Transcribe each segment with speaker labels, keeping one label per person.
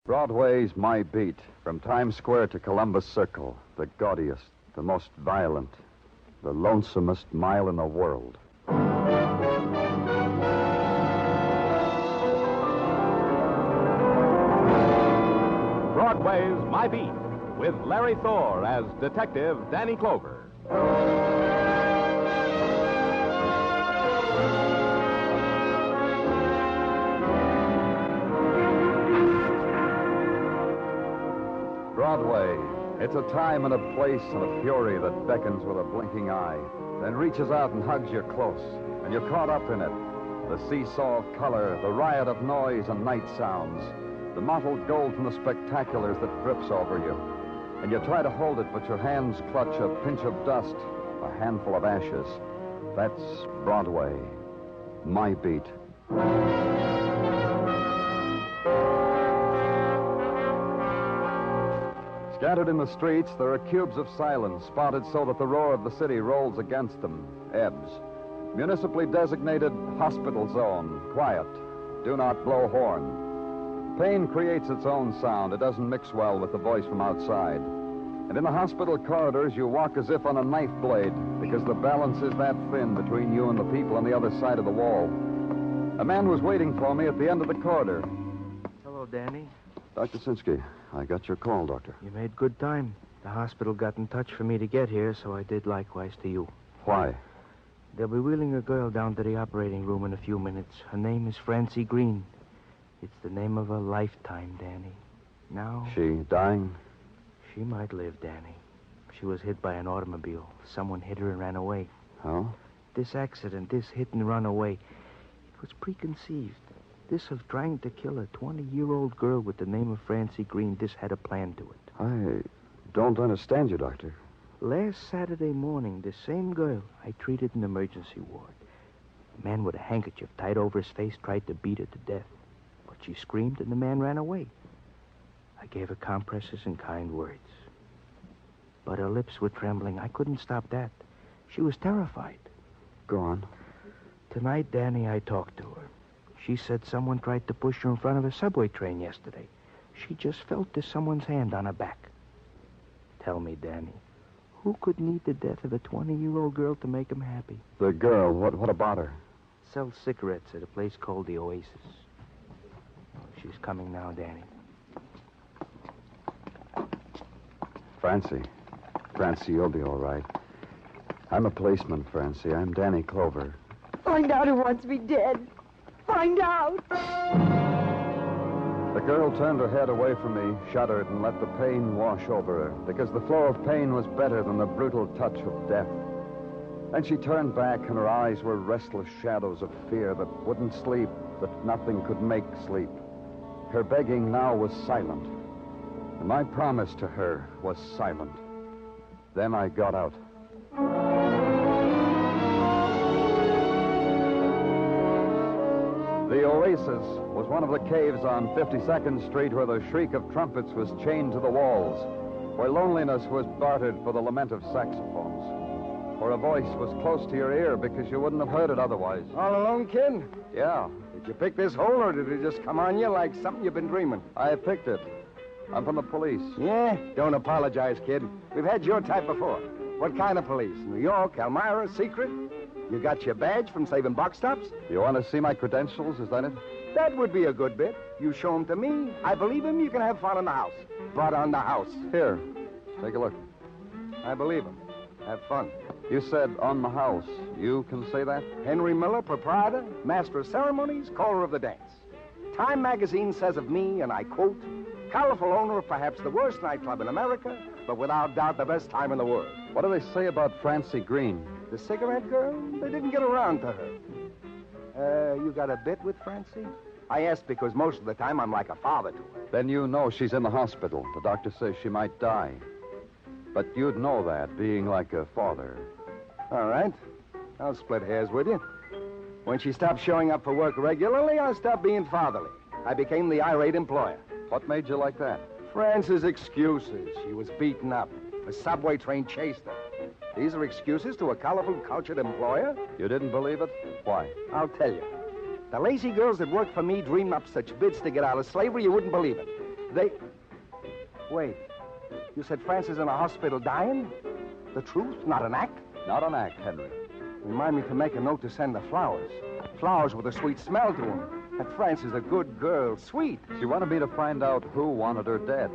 Speaker 1: Broadway's my beat, from Times Square to Columbus Circle, the gaudiest, the most violent, the lonesomest mile in the world.
Speaker 2: Broadway's My Beat, with Larry Thor as Detective Danny Clover.
Speaker 1: Broadway. It's a time and a place and a fury that beckons with a blinking eye, then reaches out and hugs you close, and you're caught up in it. The seesaw of color, the riot of noise and night sounds, the mottled gold from the spectaculars that drips over you. And you try to hold it, but your hands clutch a pinch of dust, a handful of ashes. That's Broadway. My beat. Scattered in the streets, there are cubes of silence, spotted so that the roar of the city rolls against them, ebbs. Municipally designated hospital zone, quiet, do not blow horn. Pain creates its own sound. It doesn't mix well with the voice from outside. And in the hospital corridors, you walk as if on a knife blade, because the balance is that thin between you and the people on the other side of the wall. A man was waiting for me at the end of the corridor.
Speaker 3: Hello, Danny.
Speaker 1: Dr. Sinsky, I got your call, Doctor.
Speaker 3: You made good time. The hospital got in touch for me to get here, so I did likewise to you.
Speaker 1: Why?
Speaker 3: They'll be wheeling a girl down to the operating room in a few minutes. Her name is Francie Green. It's the name of a lifetime, Danny. Now...
Speaker 1: She dying?
Speaker 3: She might live, Danny. She was hit by an automobile. Someone hit her and ran away.
Speaker 1: Oh?
Speaker 3: This accident, this hit and run away, it was preconceived. This of trying to kill a 20-year-old girl with the name of Francie Green, this had a plan to it.
Speaker 1: I don't understand you, Doctor.
Speaker 3: Last Saturday morning, the same girl I treated in the emergency ward. A man with a handkerchief tied over his face tried to beat her to death. But she screamed and the man ran away. I gave her compresses and kind words. But her lips were trembling. I couldn't stop that. She was terrified.
Speaker 1: Go on.
Speaker 3: Tonight, Danny, I talked to her. She said someone tried to push her in front of a subway train yesterday. She just felt there's someone's hand on her back. Tell me, Danny, who could need the death of a 20-year-old girl to make him happy?
Speaker 1: The girl, what about her?
Speaker 3: Sells cigarettes at a place called the Oasis. She's coming now, Danny.
Speaker 1: Francie, you'll be all right. I'm a policeman, Francie. I'm Danny Clover.
Speaker 4: Find out who wants me dead. Find out.
Speaker 1: The girl turned her head away from me, shuddered, and let the pain wash over her, because the flow of pain was better than the brutal touch of death. Then she turned back, and her eyes were restless shadows of fear that wouldn't sleep, that nothing could make sleep. Her begging now was silent, and my promise to her was silent. Then I got out. The Oasis was one of the caves on 52nd Street where the shriek of trumpets was chained to the walls, where loneliness was bartered for the lament of saxophones, where a voice was close to your ear because you wouldn't have heard it otherwise.
Speaker 5: All alone, kid?
Speaker 1: Yeah,
Speaker 5: Did you pick this hole, or did it just come on you like something you've been dreaming?
Speaker 1: I picked it. I'm from the police.
Speaker 5: Yeah? Don't apologize, kid. We've had your type before. What kind of police? New York, Elmira, secret? You got your badge from saving box stops?
Speaker 1: You want to see my credentials, is that it?
Speaker 5: That would be a good bit. You show them to me, I believe him, you can have fun in the house. But on the house.
Speaker 1: Here, take a look.
Speaker 5: I believe him. Have fun.
Speaker 1: You said on the house. You can say that?
Speaker 5: Henry Miller, proprietor, master of ceremonies, caller of the dance. Time magazine says of me, and I quote, colorful owner of perhaps the worst nightclub in America, but without doubt the best time in the world.
Speaker 1: What do they say about Francie Green?
Speaker 5: The cigarette girl? They didn't get around to her. You got a bit with Francie? I asked because most of the time I'm like a father to her.
Speaker 1: Then you know she's in the hospital. The doctor says she might die. But you'd know that, being like a father.
Speaker 5: All right. I'll split hairs with you. When she stopped showing up for work regularly, I stopped being fatherly. I became the irate employer.
Speaker 1: What made you like that?
Speaker 5: France's excuses. She was beaten up. A subway train chased her. These are excuses to a colorful, cultured employer?
Speaker 1: You didn't believe it? Why?
Speaker 5: I'll tell you. The lazy girls that work for me dream up such bids to get out of slavery you wouldn't believe it. Wait. You said Francie's in a hospital dying? The truth, not an act?
Speaker 1: Not an act, Henry.
Speaker 5: Remind me to make a note to send the flowers. Flowers with a sweet smell to them. That Francie's a good girl. Sweet.
Speaker 1: She wanted me to find out who wanted her dead.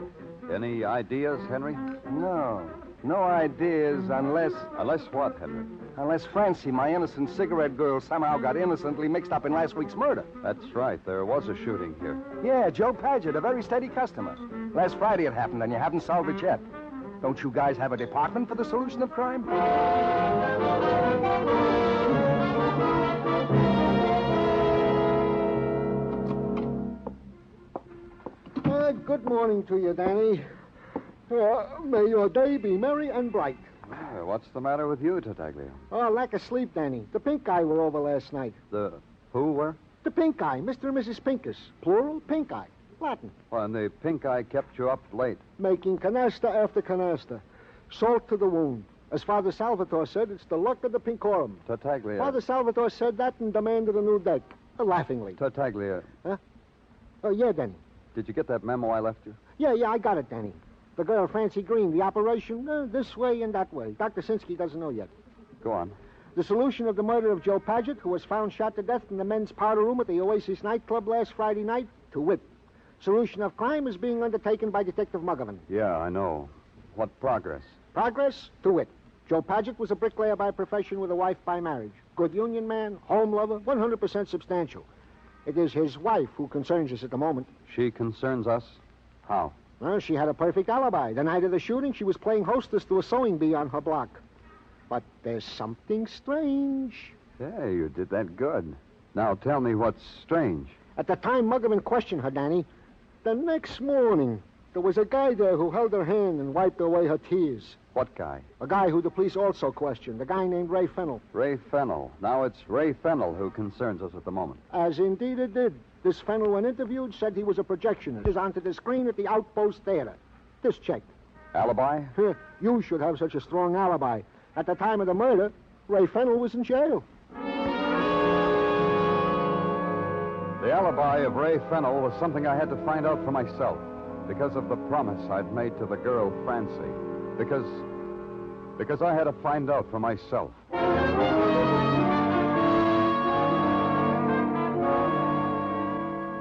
Speaker 1: Any ideas, Henry?
Speaker 5: No. No ideas unless...
Speaker 1: Unless what, Henry?
Speaker 5: Unless Francie, my innocent cigarette girl, somehow got innocently mixed up in last week's murder.
Speaker 1: That's right. There was a shooting here.
Speaker 5: Yeah, Joe Paget, a very steady customer. Last Friday it happened, and you haven't solved it yet. Don't you guys have a department for the solution of crime?
Speaker 6: Good morning to you, Danny. May your day be merry and bright.
Speaker 1: What's the matter with you, Tartaglia?
Speaker 6: Oh, lack of sleep, Danny. The pink eye were over last night.
Speaker 1: The who were?
Speaker 6: The pink eye, Mr. and Mrs. Pincus. Plural, pink eye. Latin.
Speaker 1: Well, and the pink eye kept you up late.
Speaker 6: Making canasta after canasta. Salt to the wound. As Father Salvatore said, it's the luck of the pinkorum.
Speaker 1: Tartaglia.
Speaker 6: Father Salvatore said that and demanded a new deck. Laughingly.
Speaker 1: Tartaglia.
Speaker 6: Oh, yeah, Danny.
Speaker 1: Did you get that memo I left you?
Speaker 6: Yeah, I got it, Danny. The girl, Francie Green, the operation, this way and that way. Dr. Sinsky doesn't know yet.
Speaker 1: Go on.
Speaker 6: The solution of the murder of Joe Padgett, who was found shot to death in the men's powder room at the Oasis nightclub last Friday night, to wit. Solution of crime is being undertaken by Detective Muggerman.
Speaker 1: Yeah, I know. What progress?
Speaker 6: Progress? To wit. Joe Padgett was a bricklayer by profession with a wife by marriage. Good union man, home lover, 100% substantial. It is his wife who concerns us at the moment.
Speaker 1: She concerns us? How?
Speaker 6: Well, she had a perfect alibi. The night of the shooting, she was playing hostess to a sewing bee on her block. But there's something strange.
Speaker 1: Yeah, you did that good. Now tell me what's strange.
Speaker 6: At the time Muggerman questioned her, Danny, the next morning, there was a guy there who held her hand and wiped away her tears.
Speaker 1: What guy?
Speaker 6: A guy who the police also questioned, a guy named Ray Fennell.
Speaker 1: Ray Fennell. Now it's Ray Fennell who concerns us at the moment.
Speaker 6: As indeed it did. This Fennell, when interviewed, said he was a projectionist. Is onto the screen at the Outpost Theater. This checked.
Speaker 1: Alibi?
Speaker 6: You should have such a strong alibi. At the time of the murder, Ray Fennell was in jail.
Speaker 1: The alibi of Ray Fennell was something I had to find out for myself because of the promise I'd made to the girl, Francie. Because I had to find out for myself.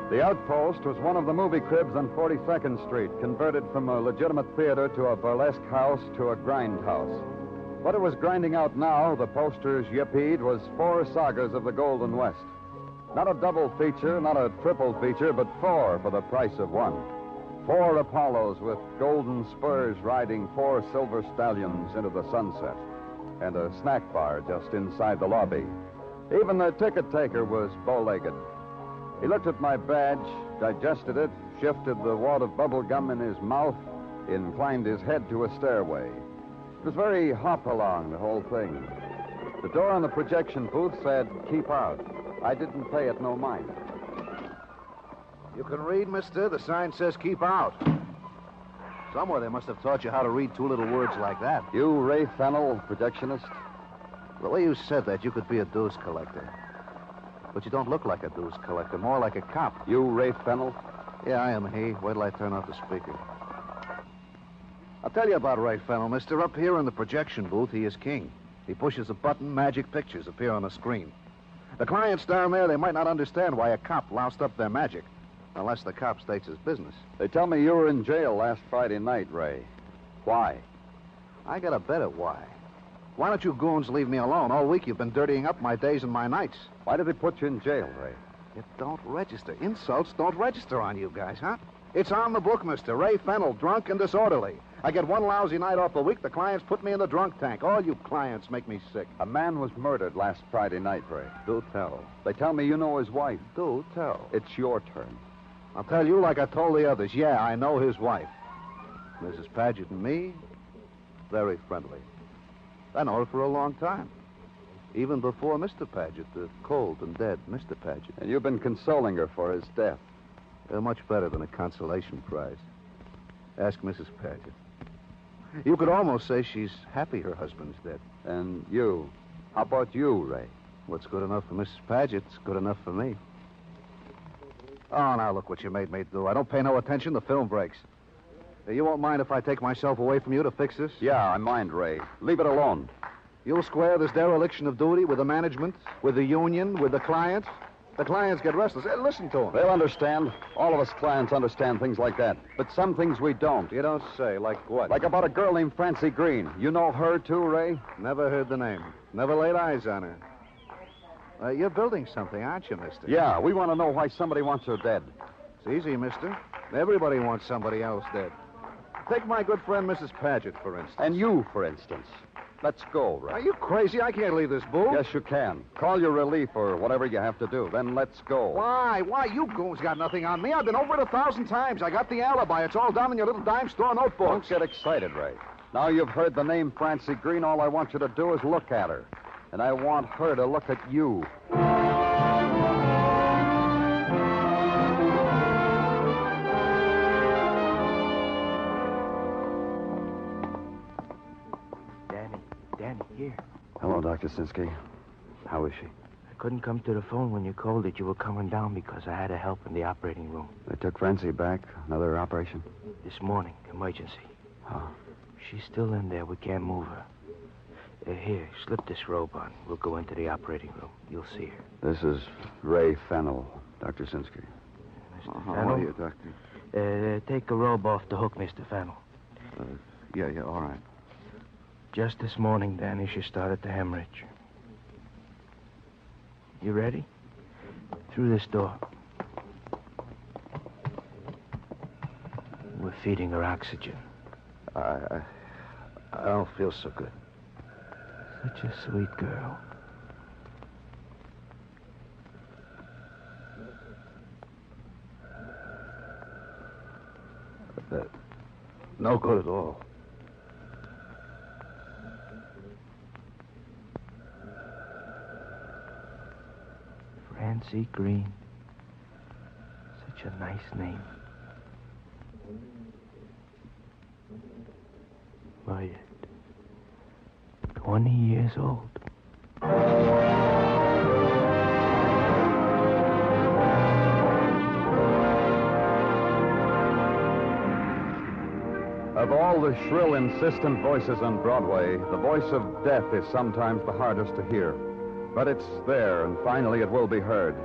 Speaker 1: The Outpost was one of the movie cribs on 42nd Street, converted from a legitimate theater to a burlesque house to a grind house. What it was grinding out now, the posters yippied, was 4 sagas of the Golden West. Not a double feature, not a triple feature, but 4 for the price of 1. 4 Apollos with golden spurs riding 4 silver stallions into the sunset. And a snack bar just inside the lobby. Even the ticket taker was bow-legged. He looked at my badge, digested it, shifted the wad of bubble gum in his mouth, inclined his head to a stairway. It was very hop-along, the whole thing. The door on the projection booth said, "Keep out." I didn't pay it no mind.
Speaker 7: You can read, mister. The sign says keep out. Somewhere they must have taught you how to read 2 little words like that.
Speaker 1: You, Ray Fennell, projectionist?
Speaker 7: The way you said that, you could be a dues collector. But you don't look like a dues collector, more like a cop.
Speaker 1: You, Ray Fennell?
Speaker 7: Yeah, I am he. Wait till I turn off the speaker. I'll tell you about Ray Fennell, mister. Up here in the projection booth, he is king. He pushes a button, magic pictures appear on the screen. The clients down there, they might not understand why a cop loused up their magic. Unless the cop states his business.
Speaker 1: They tell me you were in jail last Friday night, Ray. Why?
Speaker 7: I got a bet at why. Why don't you goons leave me alone? All week you've been dirtying up my days and my nights.
Speaker 1: Why did they put you in jail, Ray?
Speaker 7: It don't register. Insults don't register on you guys, huh? It's on the book, mister. Ray Fennell, drunk and disorderly. I get 1 lousy night off a week, the clients put me in the drunk tank. All you clients make me sick.
Speaker 1: A man was murdered last Friday night, Ray.
Speaker 7: Do tell.
Speaker 1: They tell me you know his wife.
Speaker 7: Do tell.
Speaker 1: It's your turn.
Speaker 7: I'll tell you like I told the others. Yeah, I know his wife. Mrs. Padgett and me, very friendly. I know her for a long time. Even before Mr. Padgett, the cold and dead Mr. Padgett.
Speaker 1: And you've been consoling her for his death.
Speaker 7: Much better than a consolation prize. Ask Mrs. Padgett. You could almost say she's happy her husband's dead.
Speaker 1: And you? How about you, Ray?
Speaker 7: What's good enough for Mrs. Padgett's good enough for me. Oh, now look what you made me do. I don't pay no attention. The film breaks. You won't mind if I take myself away from you to fix this?
Speaker 1: Yeah, I mind, Ray. Leave it alone.
Speaker 7: You'll square this dereliction of duty with the management, with the union, with the clients. The clients get restless. Hey, listen to them.
Speaker 1: They'll understand. All of us clients understand things like that. But some things we don't.
Speaker 7: You don't say. Like what?
Speaker 1: Like about a girl named Francie Green. You know her, too, Ray?
Speaker 7: Never heard the name. Never laid eyes on her. You're building something, aren't you, mister?
Speaker 1: Yeah, we want to know why somebody wants her dead.
Speaker 7: It's easy, mister. Everybody wants somebody else dead. Take my good friend, Mrs. Paget, for instance.
Speaker 1: And you, for instance. Let's go, Ray.
Speaker 7: Are you crazy? I can't leave this booth.
Speaker 1: Yes, you can. Call your relief or whatever you have to do. Then let's go.
Speaker 7: Why? Why? You goons got nothing on me. I've been over it 1,000 times. I got the alibi. It's all down in your little dime store notebooks.
Speaker 1: Don't get excited, Ray. Now you've heard the name Francie Green, all I want you to do is look at her. And I want her to look at you.
Speaker 3: Danny, here.
Speaker 1: Hello, Dr. Sinsky. How is she?
Speaker 3: I couldn't come to the phone when you called that you were coming down because I had to help in the operating room.
Speaker 1: They took Francie back. Another operation?
Speaker 3: This morning, emergency.
Speaker 1: Oh.
Speaker 3: She's still in there. We can't move her. Here, slip this robe on. We'll go into the operating room. You'll see her.
Speaker 1: This is Ray Fennell, Dr. Sinsky.
Speaker 3: Mr.
Speaker 7: How
Speaker 3: Fennell?
Speaker 7: are you, Doctor?
Speaker 3: Take the robe off the hook, Mr. Fennell.
Speaker 7: Yeah, all right.
Speaker 3: Just this morning, Danny, she started to hemorrhage. You ready? Through this door. We're feeding her oxygen.
Speaker 7: I don't feel so good.
Speaker 3: Such a sweet girl.
Speaker 7: No good at all.
Speaker 3: Francie Green. Such a nice name. Why, 20 years old.
Speaker 1: Of all the shrill, insistent voices on Broadway, the voice of death is sometimes the hardest to hear. But it's there, and finally it will be heard,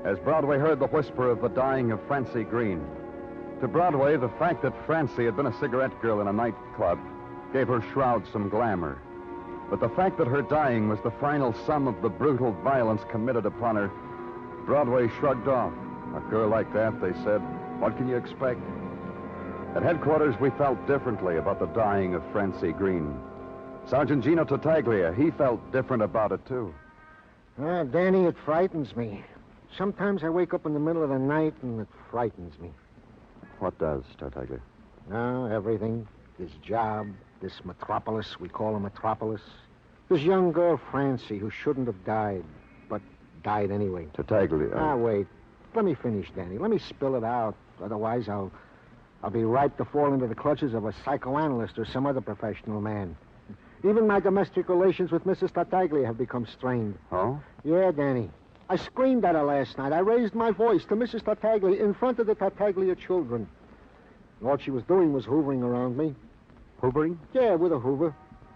Speaker 1: as Broadway heard the whisper of the dying of Francie Green. To Broadway, the fact that Francie had been a cigarette girl in a nightclub gave her shroud some glamour. But the fact that her dying was the final sum of the brutal violence committed upon her, Broadway shrugged off. A girl like that, they said, what can you expect? At headquarters, we felt differently about the dying of Francie Green. Sergeant Gino Tartaglia, he felt different about it, too.
Speaker 6: Danny, it frightens me. Sometimes I wake up in the middle of the night and it frightens me.
Speaker 1: What does, Tartaglia?
Speaker 6: Everything. This job, this metropolis, we call a metropolis. This young girl, Francie, who shouldn't have died, but died anyway.
Speaker 1: Tartaglia.
Speaker 6: Wait. Let me finish, Danny. Let me spill it out. Otherwise, I'll be ripe to fall into the clutches of a psychoanalyst or some other professional man. Even my domestic relations with Mrs. Tartaglia have become strained.
Speaker 1: Oh?
Speaker 6: Yeah, Danny. I screamed at her last night. I raised my voice to Mrs. Tartaglia in front of the Tartaglia children. All she was doing was hoovering around me.
Speaker 1: Hoovering?
Speaker 6: Yeah, with a hoover.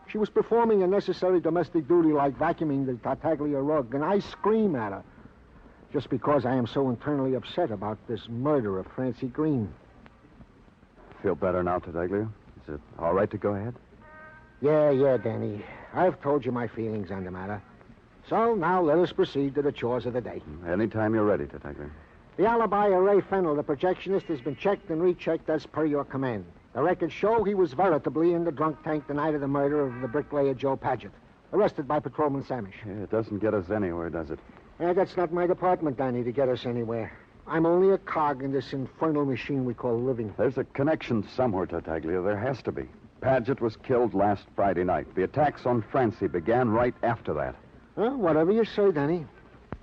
Speaker 6: She was performing a necessary domestic duty like vacuuming the Tartaglia rug, and I scream at her. Just because I am so internally upset about this murder of Francie Green.
Speaker 1: Feel better now, Tartaglia? Is it all right to go ahead?
Speaker 6: Yeah, Danny. I've told you my feelings on the matter. So now let us proceed to the chores of the day.
Speaker 1: Anytime you're ready, Tartaglia.
Speaker 6: The alibi of Ray Fennell, the projectionist, has been checked and rechecked as per your command. The records show he was veritably in the drunk tank the night of the murder of the bricklayer Joe Padgett, arrested by Patrolman Samish.
Speaker 1: Yeah, it doesn't get us anywhere, does it?
Speaker 6: That's not my department, Danny, to get us anywhere. I'm only a cog in this infernal machine we call living.
Speaker 1: There's a connection somewhere, Tartaglia. There has to be. Padgett was killed last Friday night. The attacks on Francie began right after that.
Speaker 6: Whatever you say, Danny.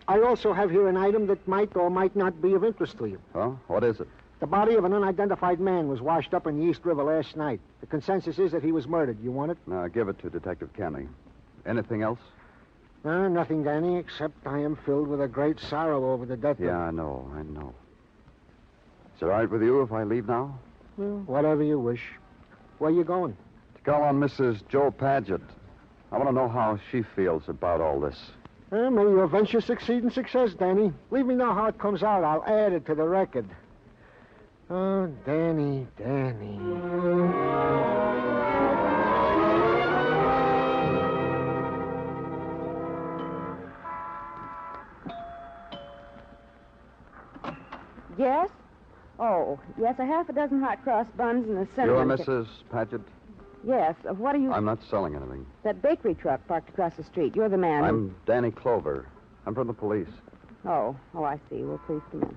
Speaker 6: I also have here an item that might or might not be of interest to you.
Speaker 1: Oh? What is it?
Speaker 6: The body of an unidentified man was washed up in the East River last night. The consensus is that he was murdered. You want it?
Speaker 1: Now, give it to Detective Kenny. Anything else?
Speaker 6: Nothing, Danny, except I am filled with a great sorrow over the death
Speaker 1: Yeah, I know. It's all right with you if I leave now?
Speaker 6: Well, whatever you wish. Where you going?
Speaker 1: To call on Mrs. Joe Padgett. I want to know how she feels about all this.
Speaker 6: May your venture succeed in success, Danny. Leave me know how it comes out. I'll add it to the record. Oh, Danny.
Speaker 4: Yes? Oh, yes, a half a dozen hot cross buns and a cinnamon...
Speaker 1: You're Mrs. Padgett?
Speaker 4: Yes. What are you...
Speaker 1: I'm not selling anything.
Speaker 4: That bakery truck parked across the street. You're the man...
Speaker 1: I'm Danny Clover. I'm from the police.
Speaker 4: Oh, I see. Well, please come in.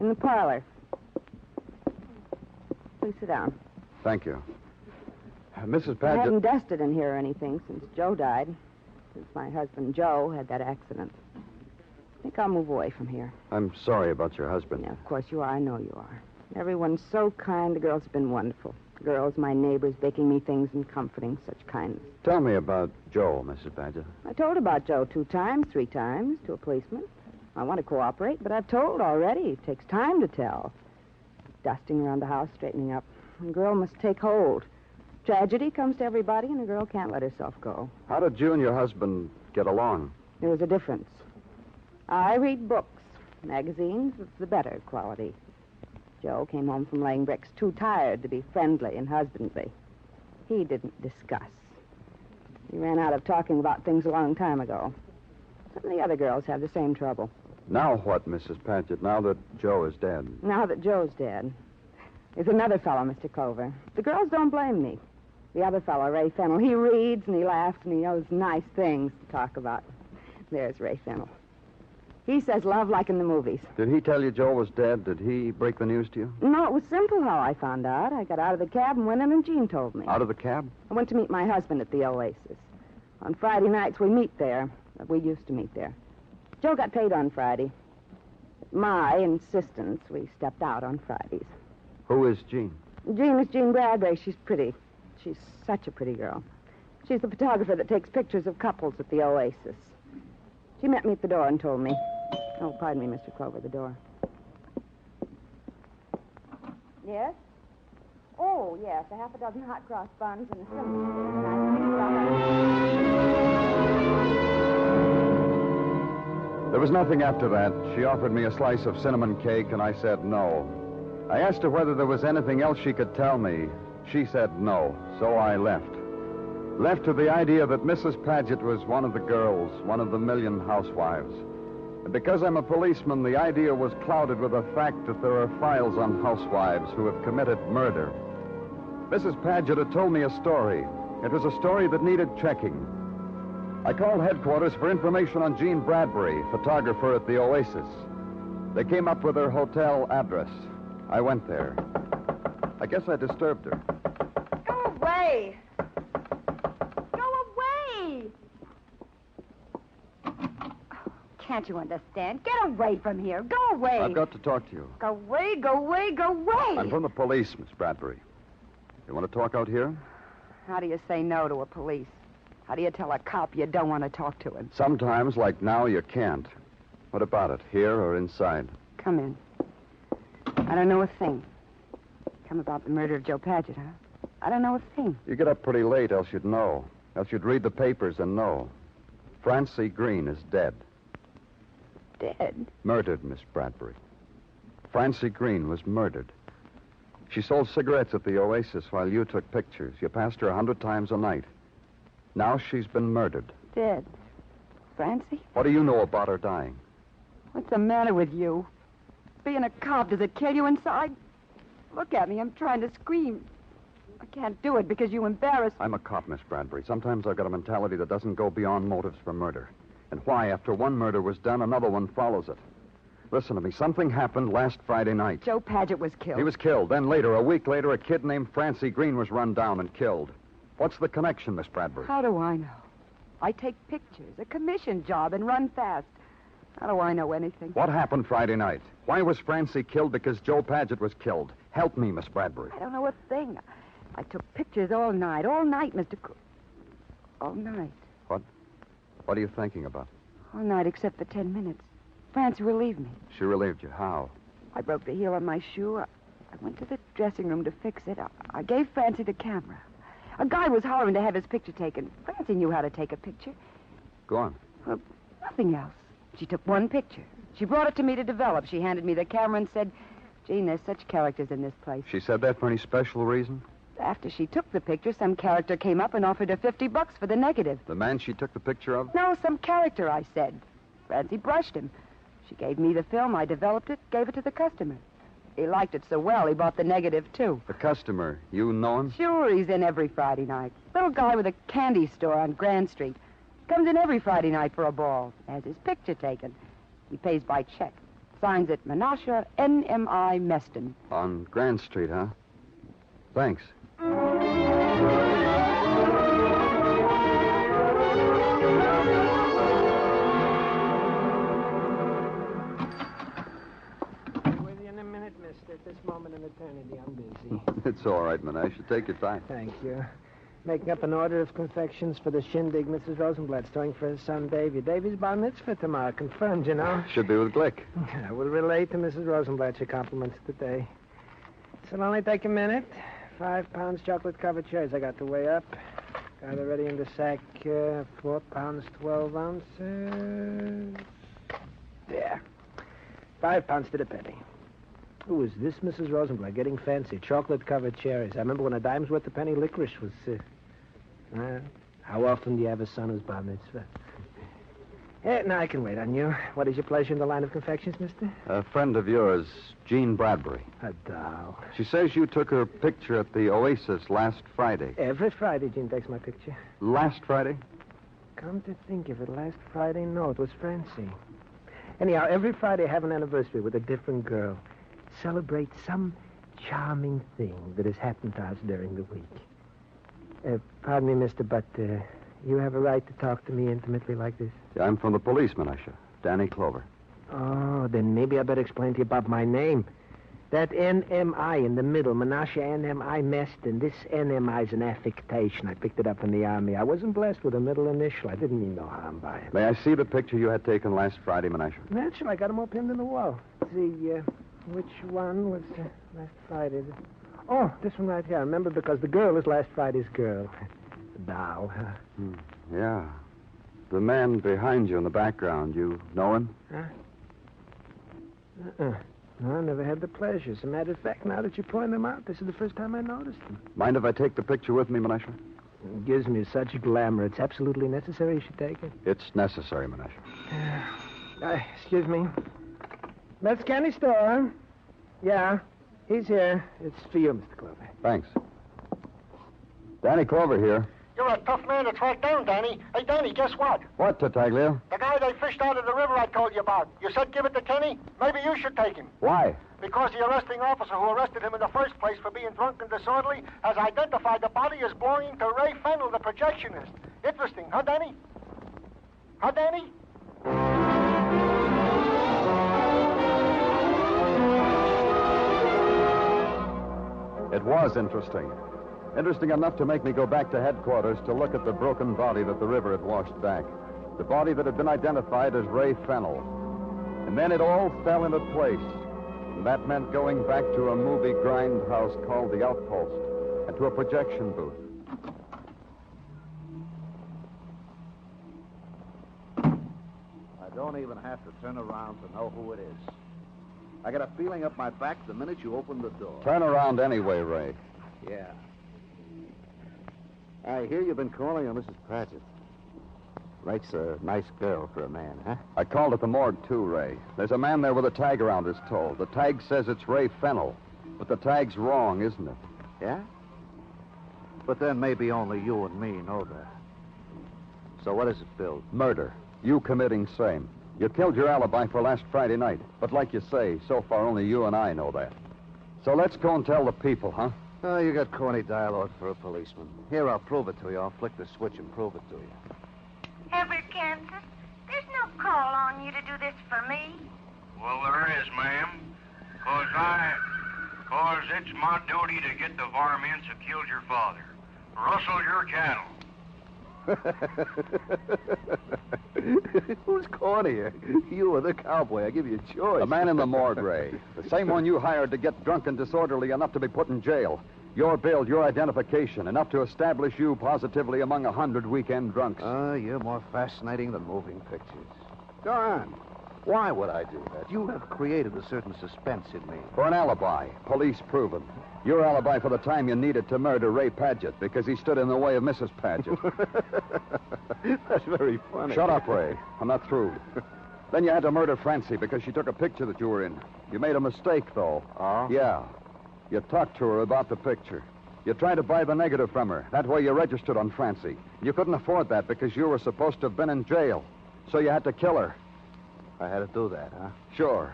Speaker 4: In the parlor. Please sit down.
Speaker 1: Thank you. Mrs.
Speaker 4: I haven't
Speaker 1: Padgett...
Speaker 4: dusted in here or anything since Joe died. Since my husband, Joe, had that accident. I think I'll move away from here.
Speaker 1: I'm sorry about your husband.
Speaker 4: Yeah, of course you are. I know you are. Everyone's so kind. The girls have been wonderful. The girls, my neighbors, baking me things and comforting. Such kindness.
Speaker 1: Tell me about Joe, Mrs. Padgett.
Speaker 4: I told about Joe 2 times, 3 times to a policeman. I want to cooperate, but I've told already. It takes time to tell. Dusting around the house, straightening up. A girl must take hold. Tragedy comes to everybody, and a girl can't let herself go.
Speaker 1: How did you and your husband get along?
Speaker 4: There was a difference. I read books, magazines of the better quality. Joe came home from laying bricks too tired to be friendly and husbandly. He didn't discuss. He ran out of talking about things a long time ago. Some of the other girls have the same trouble.
Speaker 1: Now what, Mrs. Padgett, now that Joe is dead?
Speaker 4: Now that Joe's dead, there's another fellow, Mr. Clover. The girls don't blame me. The other fellow, Ray Fennell, he reads and he laughs and he knows nice things to talk about. There's Ray Fennell. He says love like in the movies.
Speaker 1: Did he tell you Joe was dead? Did he break the news to you?
Speaker 4: No, it was simple how I found out. I got out of the cab and went in and Jean told me.
Speaker 1: Out of the cab?
Speaker 4: I went to meet my husband at the Oasis. On Friday nights we meet there. We used to meet there. Joe got paid on Friday. At my insistence, we stepped out on Fridays.
Speaker 1: Who is Jean?
Speaker 4: Jean is Jean Bradbury. She's pretty. She's such a pretty girl. She's the photographer that takes pictures of couples at the Oasis. She met me at the door and told me. Oh, pardon me, Mr. Clover, the door. Yes? Oh, yes, a half a dozen hot cross buns and a cinnamon.
Speaker 1: There was nothing after that. She offered me a slice of cinnamon cake, and I said no. I asked her whether there was anything else she could tell me. She said no, so I left. Left to the idea that Mrs. Padgett was one of the girls, one of the million housewives. And because I'm a policeman, the idea was clouded with the fact that there are files on housewives who have committed murder. Mrs. Padgett had told me a story. It was a story that needed checking. I called headquarters for information on Jean Bradbury, photographer at the Oasis. They came up with her hotel address. I went there. I guess I disturbed her.
Speaker 4: Go away! Go away!
Speaker 8: Can't you understand? Get away from here. Go away.
Speaker 1: I've got to talk to you.
Speaker 8: Go away, go away, go away.
Speaker 1: I'm from the police, Miss Bradbury. You want to talk out here?
Speaker 8: How do you say no to a police? How do you tell a cop you don't want to talk to him?
Speaker 1: Sometimes, like now, you can't. What about it, here or inside?
Speaker 8: Come in. I don't know a thing. Come about the murder of Joe Padgett, huh? I don't know a thing.
Speaker 1: You get up pretty late, else you'd know. Else you'd read the papers and know. Francie Green is dead.
Speaker 8: Dead?
Speaker 1: Murdered, Miss Bradbury. Francie Green was murdered. She sold cigarettes at the Oasis while you took pictures. You passed her 100 times a night. Now she's been murdered.
Speaker 8: Dead. Francie?
Speaker 1: What do you know about her dying?
Speaker 8: What's the matter with you? Being a cop, does it kill you inside? Look at me, I'm trying to scream. I can't do it because you embarrass me.
Speaker 1: I'm a cop, Miss Bradbury. Sometimes I've got a mentality that doesn't go beyond motives for murder. And why, after one murder was done, another one follows it. Listen to me. Something happened last Friday night.
Speaker 8: Joe Padgett was killed.
Speaker 1: He was killed. Then later, a week later, a kid named Francie Green was run down and killed. What's the connection, Miss Bradbury?
Speaker 8: How do I know? I take pictures, a commission job, and run fast. How do I know anything?
Speaker 1: What happened Friday night? Why was Francie killed? Because Joe Padgett was killed. Help me, Miss Bradbury.
Speaker 8: I don't know a thing. I took pictures all night, Mr. All night.
Speaker 1: What are you thinking about?
Speaker 8: All night except for 10 minutes. Francie relieved me.
Speaker 1: She relieved you. How?
Speaker 8: I broke the heel on my shoe. I went to the dressing room to fix it. I gave Francie the camera. A guy was hollering to have his picture taken. Francie knew how to take a picture.
Speaker 1: Go on.
Speaker 8: Well, nothing else. She took one picture. She brought it to me to develop. She handed me the camera and said, Gene, there's such characters in this place.
Speaker 1: She said that for any special reason?
Speaker 8: After she took the picture, some character came up and offered her $50 for the negative.
Speaker 1: The man she took the picture of?
Speaker 8: No, some character, I said. Francie brushed him. She gave me the film. I developed it, gave it to the customer. He liked it so well, he bought the negative, too.
Speaker 1: The customer, you know him?
Speaker 8: Sure, he's in every Friday night. Little guy with a candy store on Grand Street. Comes in every Friday night for a ball. Has his picture taken. He pays by check. Signs it Menasha N.M.I. Meston.
Speaker 1: On Grand Street, huh? Thanks.
Speaker 9: With you in a minute, mister. At this moment in eternity, I'm busy.
Speaker 1: It's all right, Menasha. Take your time.
Speaker 9: Thank you. Making up an order of confections for the shindig Mrs. Rosenblatt's throwing for her son, Davy. Davy's bar mitzvah tomorrow. Confirmed, you know.
Speaker 1: Should be with Glick.
Speaker 9: I will relate to Mrs. Rosenblatt your compliments today. It'll only take a minute. 5 pounds chocolate-covered cherries I got to weigh up. Got it ready in the sack. 4 pounds, 12 ounces. There. 5 pounds to the penny. Who is this Mrs. Rosenblatt getting fancy? Chocolate-covered cherries. I remember when a dime's worth a penny licorice was... how often do you have a son who's bar mitzvah? Now I can wait on you. What is your pleasure in the line of confections, mister?
Speaker 1: A friend of yours, Jean Bradbury.
Speaker 9: A doll.
Speaker 1: She says you took her picture at the Oasis last Friday.
Speaker 9: Every Friday, Jean takes my picture.
Speaker 1: Last Friday?
Speaker 9: Come to think of it, last Friday, no, it was Francie. Anyhow, every Friday I have an anniversary with a different girl. Celebrate some charming thing that has happened to us during the week. Pardon me, mister, but you have a right to talk to me intimately like this?
Speaker 1: I'm from the police, Menasha. Danny Clover.
Speaker 9: Oh, then maybe I better explain to you about my name. That N.M.I. in the middle, Menasha N.M.I. Meston. This N.M.I. is an affectation. I picked it up in the Army. I wasn't blessed with a middle initial. I didn't mean no harm by it.
Speaker 1: May I see the picture you had taken last Friday, Menasha?
Speaker 9: Naturally, I got them all pinned in the wall. Let's see, which one was last Friday? Oh, this one right here. I remember because the girl is last Friday's girl. The doll, huh?
Speaker 1: Yeah. The man behind you in the background, you know him?
Speaker 9: Huh? No, I never had the pleasure. As a matter of fact, now that you point them out, this is the first time I noticed them.
Speaker 1: Mind if I take the picture with me, Menasha?
Speaker 9: It gives me such glamour. It's absolutely necessary you should take it.
Speaker 1: It's necessary, Menasha.
Speaker 9: Excuse me. That's Candy Store. Yeah, he's here. It's for you, Mr. Clover.
Speaker 1: Thanks. Danny Clover here.
Speaker 6: You're a tough man to track down, Danny. Hey, Danny, guess what?
Speaker 1: What, Tartaglia?
Speaker 6: The guy they fished out of the river I told you about. You said give it to Kenny? Maybe you should take him.
Speaker 1: Why?
Speaker 6: Because the arresting officer who arrested him in the first place for being drunk and disorderly has identified the body as belonging to Ray Fennell, the projectionist. Interesting, huh, Danny? Huh, Danny?
Speaker 1: It was interesting. Interesting enough to make me go back to headquarters to look at the broken body that the river had washed back. The body that had been identified as Ray Fennell. And then it all fell into place. And that meant going back to a movie grindhouse called The Outpost and to a projection booth.
Speaker 7: I don't even have to turn around to know who it is. I got a feeling up my back the minute you opened the door.
Speaker 1: Turn around anyway, Ray.
Speaker 7: Yeah. I hear you've been calling on Mrs. Padgett. Rake's a nice girl for a man, huh?
Speaker 1: I called at the morgue, too, Ray. There's a man there with a tag around his toe. The tag says it's Ray Fennell. But the tag's wrong, isn't it?
Speaker 7: Yeah? But then maybe only you and me know that. So what is it, Bill?
Speaker 1: Murder. You committing same. You killed your alibi for last Friday night. But like you say, so far only you and I know that. So let's go and tell the people, huh?
Speaker 7: Oh, you got corny dialogue for a policeman. Here, I'll prove it to you. I'll flick the switch and prove it to you.
Speaker 10: Everett, Kansas, there's no call on you to do this for me.
Speaker 11: Well, there is, ma'am. Cause it's my duty to get the varmints who killed your father. Rustled your cattle.
Speaker 7: Who's cornier? You or the cowboy? I give you a choice.
Speaker 1: The man in the morgue, Ray. The same one you hired to get drunk and disorderly enough to be put in jail. Your build, your identification, enough to establish you positively among 100 weekend drunks.
Speaker 7: You're more fascinating than moving pictures. Go on. Why would I do that? You have created a certain suspense in me.
Speaker 1: For an alibi, police proven. Your alibi for the time you needed to murder Ray Padgett because he stood in the way of Mrs. Padgett.
Speaker 7: That's very funny.
Speaker 1: Shut up, Ray. I'm not through. Then you had to murder Francie because she took a picture that you were in. You made a mistake, though.
Speaker 7: Oh?
Speaker 1: Yeah. You talked to her about the picture. You tried to buy the negative from her. That way you registered on Francie. You couldn't afford that because you were supposed to have been in jail. So you had to kill her.
Speaker 7: I had to do that, huh?
Speaker 1: Sure.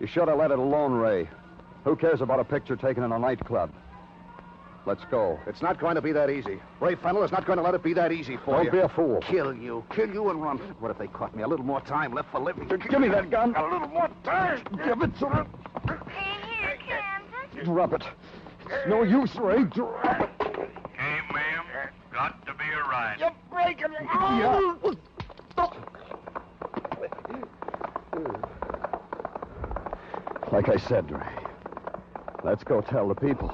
Speaker 1: You should have let it alone, Ray. Who cares about a picture taken in a nightclub? Let's go.
Speaker 7: It's not going to be that easy. Ray Fennell is not going to let it be that easy for you.
Speaker 1: Don't be a fool.
Speaker 7: Kill you and run. What if they caught me? A little more time left for living.
Speaker 1: Give me that gun.
Speaker 7: A little more time.
Speaker 1: Give it to me.
Speaker 10: Hey, here, Kansas.
Speaker 1: Drop it. It's no use, Ray. Drop it.
Speaker 11: Hey, ma'am. Got to be a ride.
Speaker 9: You're breaking me.
Speaker 1: Yeah. Like I said, Ray, let's go tell the people.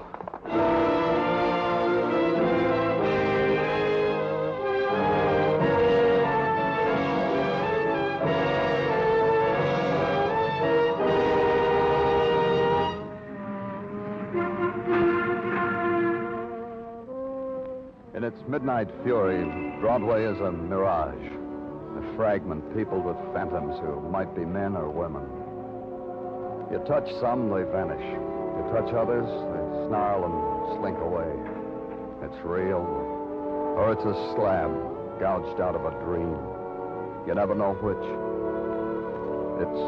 Speaker 1: In its midnight fury, Broadway is a mirage, a fragment peopled with phantoms who might be men or women. You touch some, they vanish. You touch others, they snarl and slink away. It's real, or it's a slab gouged out of a dream. You never know which. It's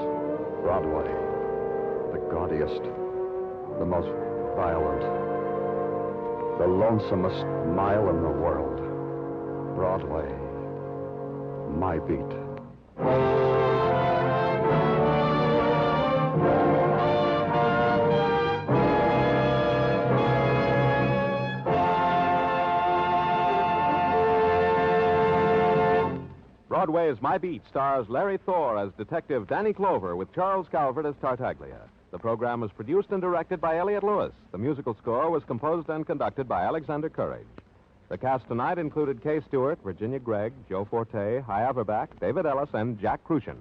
Speaker 1: Broadway, the gaudiest, the most violent, the lonesomest mile in the world. Broadway, my beat.
Speaker 2: Broadway's My Beat stars Larry Thor as Detective Danny Clover with Charles Calvert as Tartaglia. The program was produced and directed by Elliott Lewis. The musical score was composed and conducted by Alexander Courage. The cast tonight included Kay Stewart, Virginia Gregg, Joe Forte, Hy Averback, David Ellis, and Jack Crucian.